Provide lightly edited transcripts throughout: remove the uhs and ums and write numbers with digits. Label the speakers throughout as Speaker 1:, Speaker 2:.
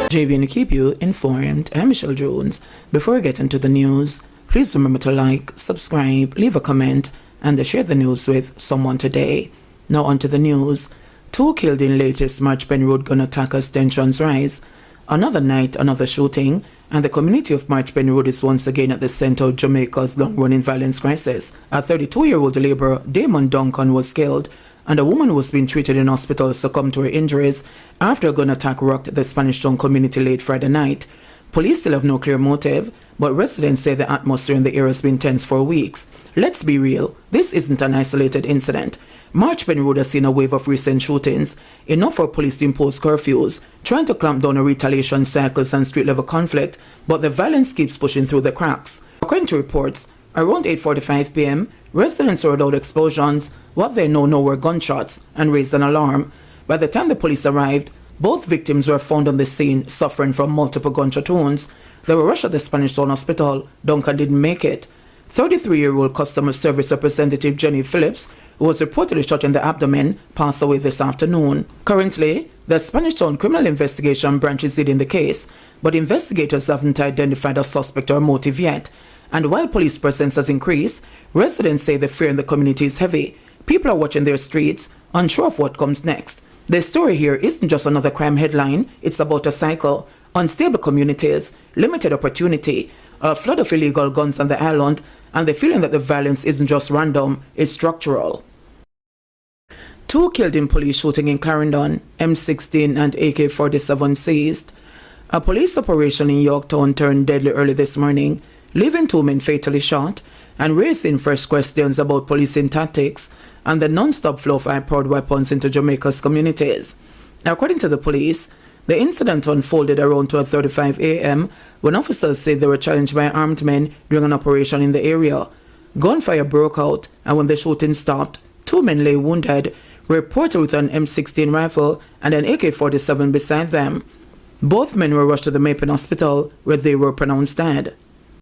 Speaker 1: JBNN keep you informed. I'm Michelle Jones. Before we get into the news, please remember to like, subscribe, leave a comment, and share the news with someone today. Now on to the news. 2 killed in latest March Pen Road gun attack as tensions rise. Another night, another shooting, and the community of March Pen Road is once again at the center of Jamaica's long-running violence crisis. A 32-year-old laborer, Damon Duncan, was killed, and a woman who was being treated in hospital succumbed to her injuries after a gun attack rocked the Spanish Town community late Friday night. Police still have no clear motive, but residents say the atmosphere in the area has been tense for weeks. Let's be real, this isn't an isolated incident. March Pen Road has seen a wave of recent shootings, enough for police to impose curfews, trying to clamp down on retaliation cycles and street-level conflict, but the violence keeps pushing through the cracks. According to reports, around 8:45 p.m., residents heard loud explosions, what they now know were gunshots, and raised an alarm. By the time the police arrived, both victims were found on the scene suffering from multiple gunshot wounds. They were rushed at the Spanish Town Hospital. Duncan didn't make it. 33-year-old customer service representative Jenny Phillips, who was reportedly shot in the abdomen, passed away this afternoon. Currently, the Spanish Town Criminal Investigation Branch is leading the case, but investigators haven't identified a suspect or motive yet. And while police presence has increased, residents say the fear in the community is heavy. People are watching their streets, unsure of what comes next. The story here isn't just another crime headline, it's about a cycle. Unstable communities, limited opportunity, a flood of illegal guns on the island, and the feeling that the violence isn't just random, it's structural. 2 killed in police shooting in Clarendon, M16 and AK-47 seized. A police operation in Yorktown turned deadly early this morning, leaving 2 men fatally shot and raising fresh questions about policing tactics and the non-stop flow of high-powered weapons into Jamaica's communities. According to the police, the incident unfolded around 12:35 a.m. when officers said they were challenged by armed men during an operation in the area. Gunfire broke out, and when the shooting stopped, 2 men lay wounded, reported with an M16 rifle and an AK-47 beside them. Both men were rushed to the Mapen Hospital, where they were pronounced dead.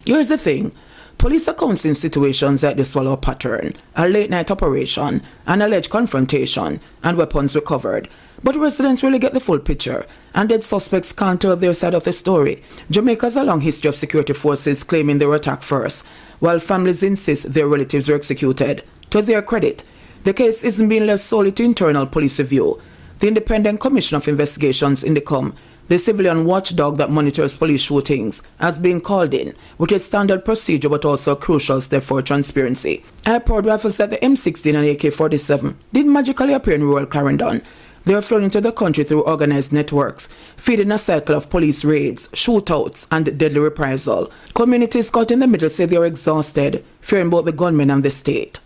Speaker 1: Here's the thing. Police accounts in situations like this follow a pattern, a late-night operation, an alleged confrontation, and weapons recovered. But residents really get the full picture, and dead suspects can't tell their side of the story. Jamaica has a long history of security forces claiming they were attacked first, while families insist their relatives were executed. To their credit, the case isn't being left solely to internal police review. The Independent Commission of Investigations, INDECOM, the civilian watchdog that monitors police shootings, has been called in, which is standard procedure but also a crucial step for transparency. High-powered rifles like the M16 and AK-47 didn't magically appear in rural Clarendon. They were flown into the country through organized networks, feeding a cycle of police raids, shootouts, and deadly reprisal. Communities caught in the middle say they are exhausted, fearing both the gunmen and the state.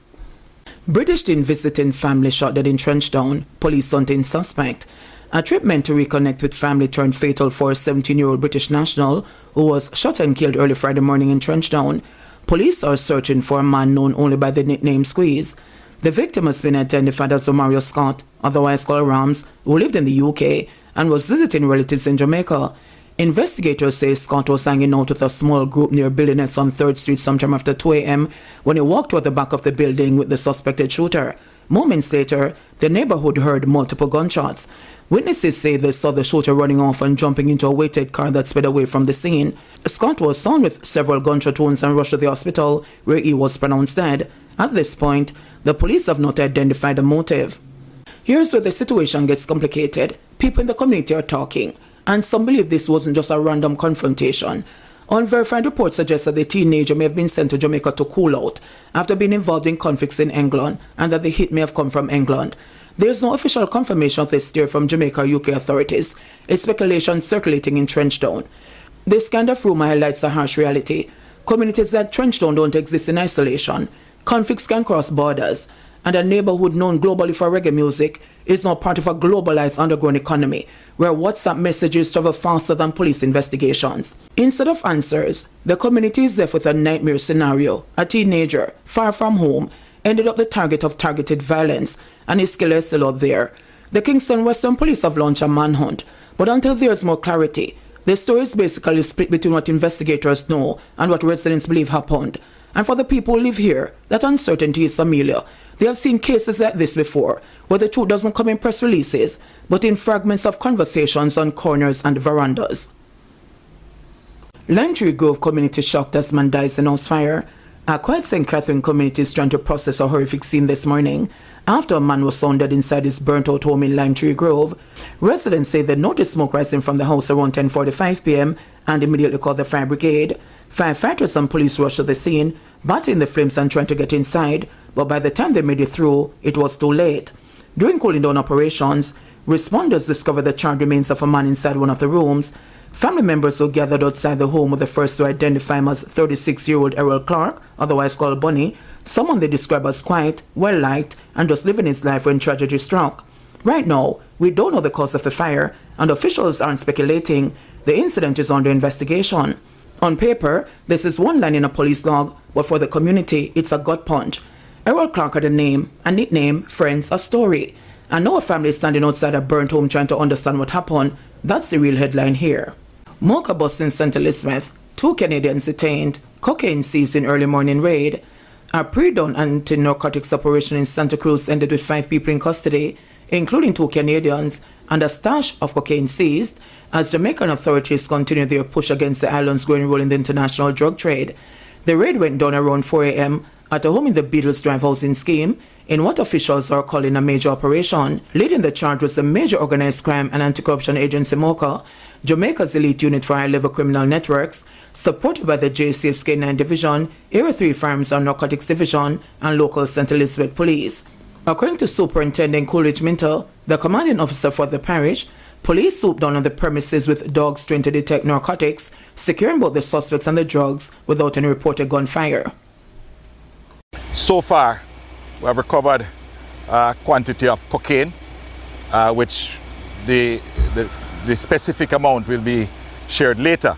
Speaker 1: British teen visiting family shot dead in Trenchtown, police hunting suspect. A trip meant to reconnect with family turned fatal for a 17-year-old British national who was shot and killed early Friday morning in Trenchtown. Police are searching for a man known only by the nickname Squeeze. The victim has been identified as Mario Scott, otherwise called Rams, who lived in the UK and was visiting relatives in Jamaica. Investigators say Scott was hanging out with a small group near Billionaires on 3rd Street sometime after 2 a.m. when he walked toward the back of the building with the suspected shooter. Moments later, the neighborhood heard multiple gunshots. Witnesses say they saw the shooter running off and jumping into a weighted car that sped away from the scene. Scott was found with several gunshot wounds and rushed to the hospital, where he was pronounced dead. At this point, the police have not identified a motive. Here's where the situation gets complicated. People in the community are talking, and some believe this wasn't just a random confrontation. Unverified reports suggest that the teenager may have been sent to Jamaica to cool out after being involved in conflicts in England, and that the hit may have come from England. There is no official confirmation of this story from Jamaica or UK authorities. It's speculation circulating in Trenchtown. This kind of rumor highlights a harsh reality. Communities like Trenchtown don't exist in isolation. Conflicts can cross borders, and a neighborhood known globally for reggae music is now part of a globalized underground economy where WhatsApp messages travel faster than police investigations. Instead of answers, the community is left with a nightmare scenario. A teenager, far from home, ended up the target of targeted violence, and his killer is still out there. The Kingston Western Police have launched a manhunt, but until there is more clarity, the story is basically split between what investigators know and what residents believe happened. And for the people who live here, that uncertainty is familiar. They have seen cases like this before, where the truth doesn't come in press releases, but in fragments of conversations on corners and verandas. Lime Tree Grove community shocked as man dies in house fire. A quiet St. Catherine community is trying to process a horrific scene this morning after a man was found dead inside his burnt-out home in Lime Tree Grove. Residents say they noticed smoke rising from the house around 10:45 p.m. and immediately called the fire brigade. Firefighters and police rushed to the scene, battling the flames and trying to get inside, but by the time they made it through, it was too late. During cooling down operations, responders discovered the charred remains of a man inside one of the rooms. Family members who gathered outside the home were the first to identify him as 36-year-old Errol Clark, otherwise called Bunny, someone they describe as quiet, well-liked, and just living his life when tragedy struck. Right now, we don't know the cause of the fire, and officials aren't speculating. The incident is under investigation. On paper, this is one line in a police log, but for the community, it's a gut punch. Errol Clark had a name, a nickname, friends, a story. And now a family is standing outside a burnt home trying to understand what happened. That's the real headline here. Mocha bus in St. Elizabeth. 2 Canadians detained. Cocaine seized in early morning raid. A pre-dawn anti-narcotics operation in Santa Cruz ended with 5 people in custody, including 2 Canadians, and a stash of cocaine seized as Jamaican authorities continue their push against the island's growing role in the international drug trade. The raid went down around 4 a.m. at a home in the Beatles Drive housing scheme in what officials are calling a major operation. Leading the charge was the Major Organized Crime and Anti-Corruption Agency MOCA, Jamaica's elite unit for high-level criminal networks, supported by the JCF's K9 Division, Area 3 Firearms and Narcotics Division, and local St. Elizabeth Police. According to Superintendent Coolidge Minter, the commanding officer for the parish, police swooped down on the premises with dogs trained to detect narcotics, securing both the suspects and the drugs without any reported gunfire.
Speaker 2: So far, we have recovered a quantity of cocaine, which the specific amount will be shared later.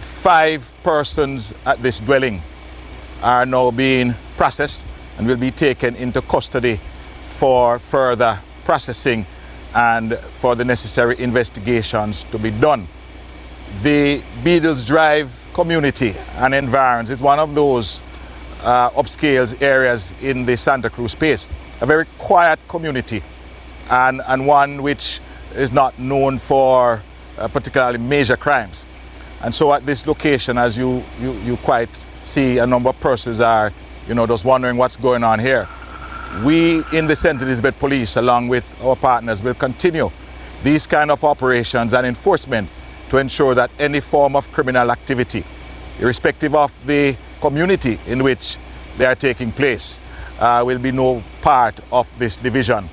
Speaker 2: 5 persons at this dwelling are now being processed and will be taken into custody for further processing and for the necessary investigations to be done. The Beatles Drive community and environs is one of those upscale areas in the Santa Cruz space. A very quiet community and one which is not known for particularly major crimes. And so at this location, as you quite see, a number of persons are, just wondering what's going on here. We in the St. Elizabeth Police, along with our partners, will continue these kind of operations and enforcement to ensure that any form of criminal activity, irrespective of the community in which they are taking place, will be no part of this division.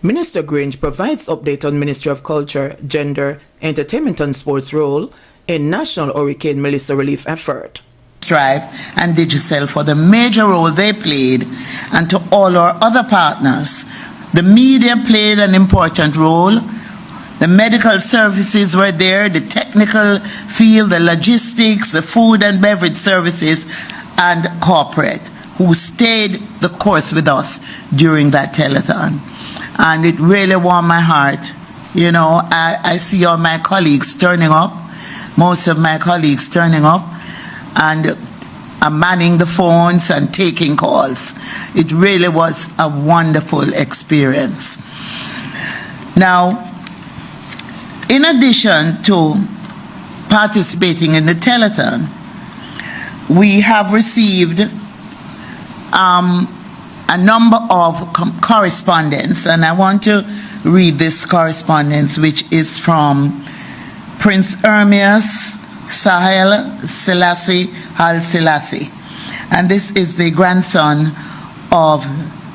Speaker 1: Minister Grange provides update on Ministry of Culture, Gender, Entertainment and Sports role in National Hurricane Melissa relief effort.
Speaker 3: Stripe and Digicel for the major role they played, and to all our other partners. The media played an important role. The medical services were there, the technical field, the logistics, the food and beverage services, and corporate, who stayed the course with us during that telethon. And it really warmed my heart. I see all my colleagues turning up, most of my colleagues turning up, and manning the phones and taking calls. It really was a wonderful experience. Now, in addition to participating in the telethon, we have received a number of correspondence, and I want to read this correspondence, which is from Prince Ermias Sahel Selassie Al Selassie, and this is the grandson of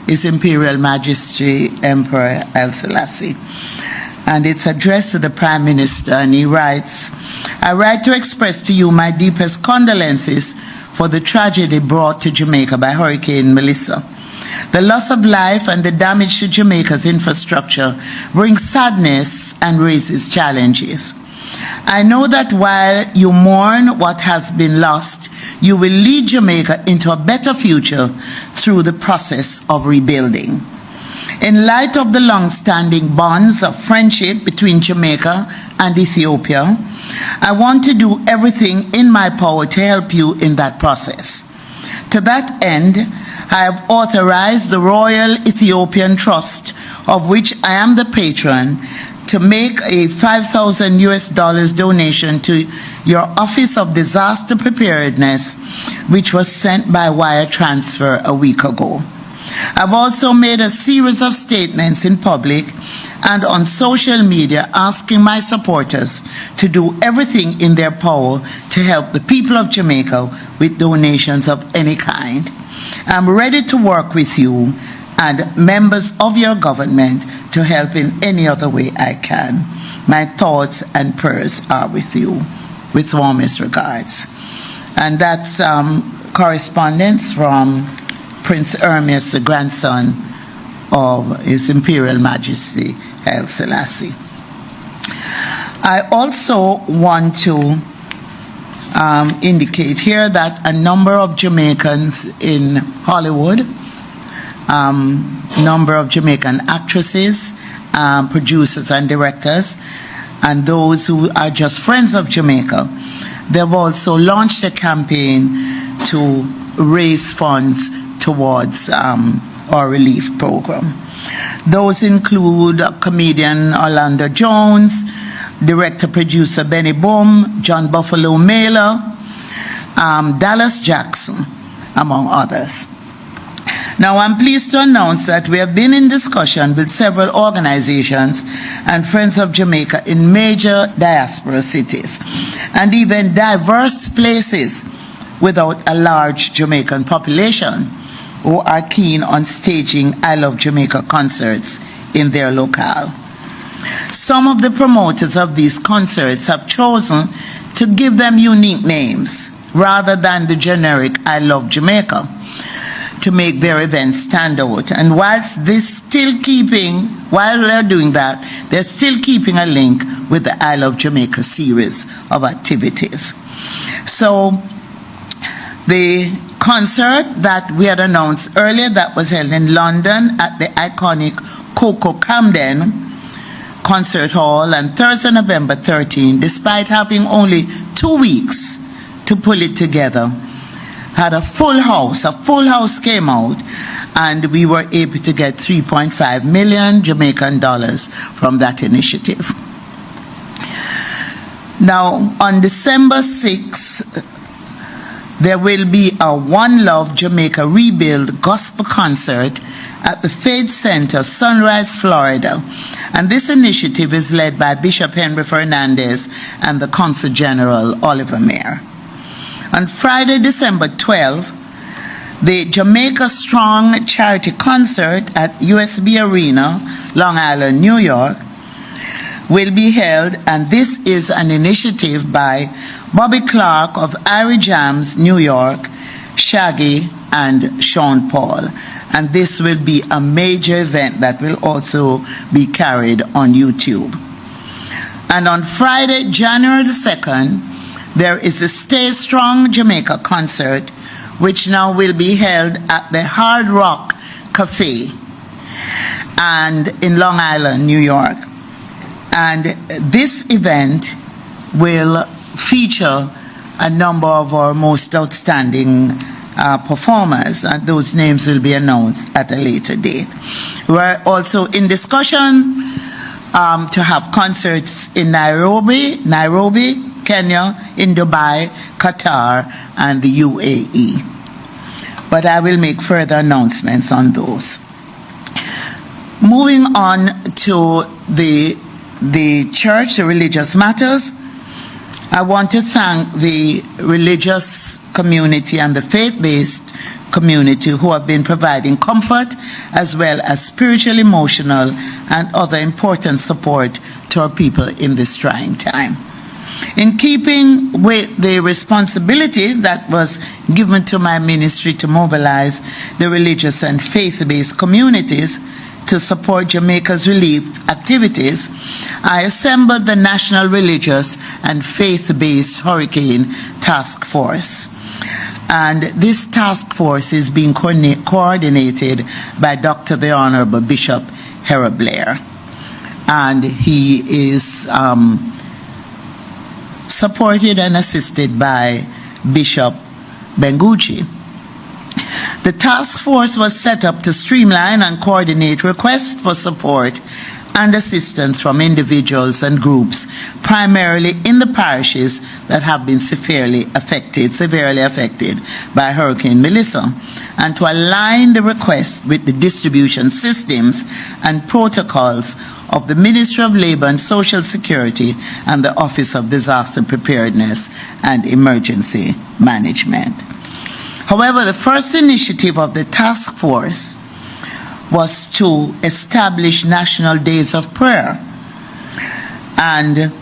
Speaker 3: His Imperial Majesty Emperor Al Selassie, and it's addressed to the Prime Minister, and he writes, "I write to express to you my deepest condolences for the tragedy brought to Jamaica by Hurricane Melissa. The loss of life and the damage to Jamaica's infrastructure brings sadness and raises challenges. I know that while you mourn what has been lost, you will lead Jamaica into a better future through the process of rebuilding. In light of the long-standing bonds of friendship between Jamaica and Ethiopia, I want to do everything in my power to help you in that process. To that end, I have authorized the Royal Ethiopian Trust of which I am the patron, to make a $5,000 US donation to your Office of Disaster Preparedness, which was sent by wire transfer a week ago. I've also made a series of statements in public and on social media asking my supporters to do everything in their power to help the people of Jamaica with donations of any kind. I'm ready to work with you and members of your government to help in any other way I can. My thoughts and prayers are with you. With warmest regards. And that's correspondence from Prince Ermias, the grandson of His Imperial Majesty Haile Selassie. I also want to indicate here that a number of Jamaicans in Hollywood, number of Jamaican actresses, producers and directors, and those who are just friends of Jamaica, they've also launched a campaign to raise funds towards our relief program. Those include comedian Orlando Jones, director-producer Benny Boom, John Buffalo Mailer, Dallas Jackson, among others. Now, I'm pleased to announce that we have been in discussion with several organizations and Friends of Jamaica in major diaspora cities and even diverse places without a large Jamaican population who are keen on staging I Love Jamaica concerts in their locale. Some of the promoters of these concerts have chosen to give them unique names rather than the generic I Love Jamaica, to make their events stand out. And while they're doing that, they're still keeping a link with the I Love Jamaica series of activities. So the concert that we had announced earlier that was held in London at the iconic Coco Camden Concert Hall on Thursday, November 13, despite having only 2 weeks to pull it together, had a full house. A full house came out, and we were able to get 3.5 million Jamaican dollars from that initiative. Now, on December 6th, there will be a One Love Jamaica Rebuild Gospel Concert at the Faith Center, Sunrise, Florida. And this initiative is led by Bishop Henry Fernandez and the Consul General Oliver Mayer. On Friday, December 12th, the Jamaica Strong Charity Concert at USB Arena, Long Island, New York, will be held, and this is an initiative by Bobby Clark of Irie Jams, New York, Shaggy, and Sean Paul. And this will be a major event that will also be carried on YouTube. And on Friday, January the 2nd, there is the Stay Strong Jamaica concert, which now will be held at the Hard Rock Cafe and in Long Island, New York. And this event will feature a number of our most outstanding performers, and those names will be announced at a later date. We're also in discussion to have concerts in Nairobi, Kenya, in Dubai, Qatar, and the UAE. But I will make further announcements on those. Moving on to the church, the religious matters, I want to thank the religious community and the faith-based community who have been providing comfort as well as spiritual, emotional, and other important support to our people in this trying time. In keeping with the responsibility that was given to my ministry to mobilize the religious and faith-based communities to support Jamaica's relief activities, I assembled the National Religious and Faith-Based Hurricane Task Force. And this task force is being coordinated by Dr. the Honorable Bishop Hera Blair. And he is supported and assisted by Bishop Bengucci. The task force was set up to streamline and coordinate requests for support and assistance from individuals and groups, primarily in the parishes that have been severely affected by Hurricane Melissa, and to align the request with the distribution systems and protocols of the Ministry of Labour and Social Security and the Office of Disaster Preparedness and Emergency Management. However, the first initiative of the task force was to establish national days of prayer. And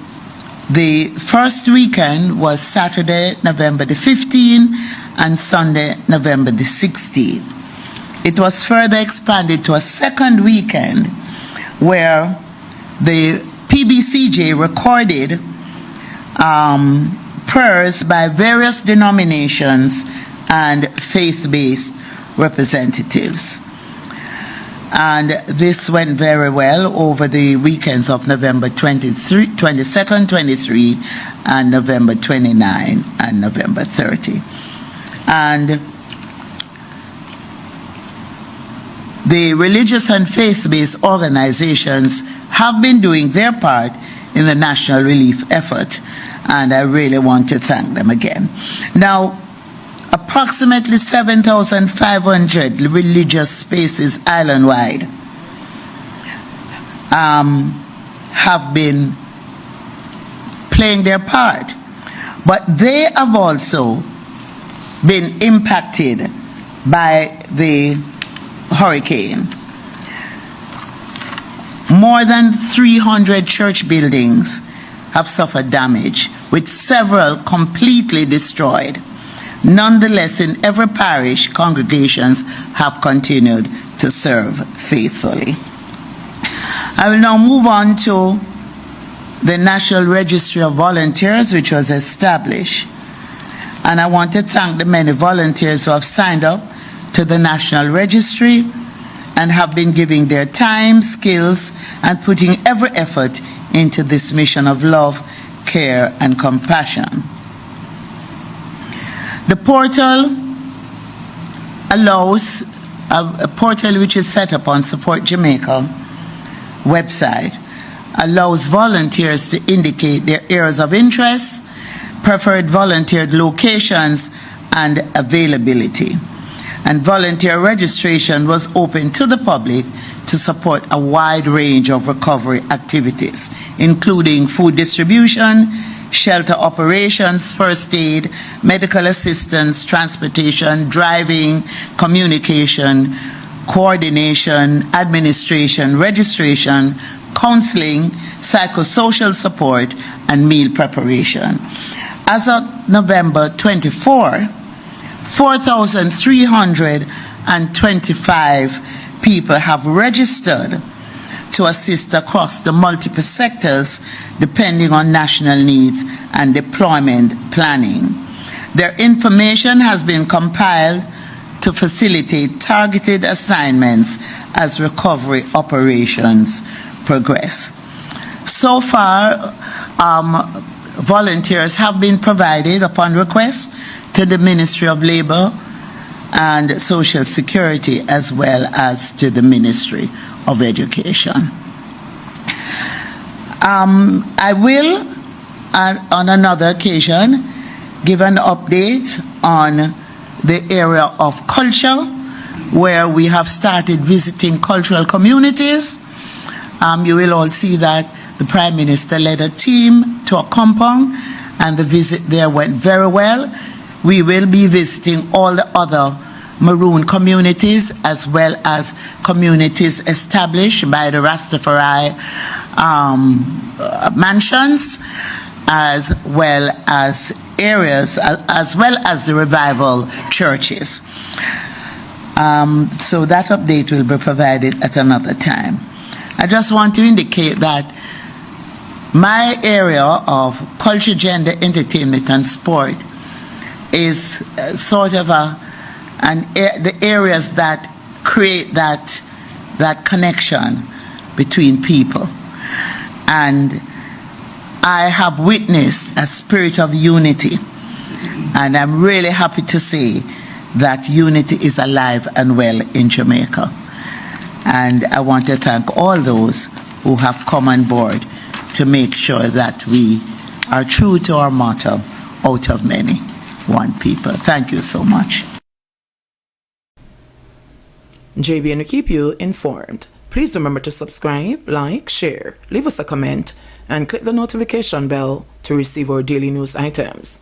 Speaker 3: the first weekend was Saturday, November the 15th, and Sunday, November the 16th. It was further expanded to a second weekend where the PBCJ recorded prayers by various denominations and faith-based representatives. And this went very well over the weekends of November 22nd, 23, and November 29 and November 30. And the religious and faith-based organizations have been doing their part in the national relief effort, and I really want to thank them again. Now, approximately 7,500 religious spaces island-wide have been playing their part, but they have also been impacted by the hurricane. More than 300 church buildings have suffered damage, with several completely destroyed. Nonetheless, in every parish, congregations have continued to serve faithfully. I will now move on to the National Registry of Volunteers, which was established. And I want to thank the many volunteers who have signed up to the National Registry and have been giving their time, skills, and putting every effort into this mission of love, care, and compassion. The portal allows, a portal which is set up on Support Jamaica website, allows volunteers to indicate their areas of interest, preferred volunteered locations, and availability. And volunteer registration was open to the public to support a wide range of recovery activities, including food distribution, shelter operations, first aid, medical assistance, transportation, driving, communication, coordination, administration, registration, counseling, psychosocial support, and meal preparation. As of November 24, 4,325 people have registered to assist across the multiple sectors depending on national needs and deployment planning. Their information has been compiled to facilitate targeted assignments as recovery operations progress. So far, volunteers have been provided upon request to the Ministry of Labour and Social Security, as well as to the Ministry of Education. I will, on another occasion, give an update on the area of culture, where we have started visiting cultural communities. You will all see that the Prime Minister led a team to a compound, and the visit there went very well. We will be visiting all the other Maroon communities, as well as communities established by the Rastafari mansions, as well as areas, as well as the revival churches. So that update will be provided at another time. I just want to indicate that my area of culture, gender, entertainment, and sport is sort of the areas that create that connection between people. And I have witnessed a spirit of unity, and I'm really happy to say that unity is alive and well in Jamaica. And I want to thank all those who have come on board to make sure that we are true to our motto, out of many, one people. Thank you so much.
Speaker 1: JBN will keep you informed. Please remember to subscribe, like, share, leave us a comment, and click the notification bell to receive our daily news items.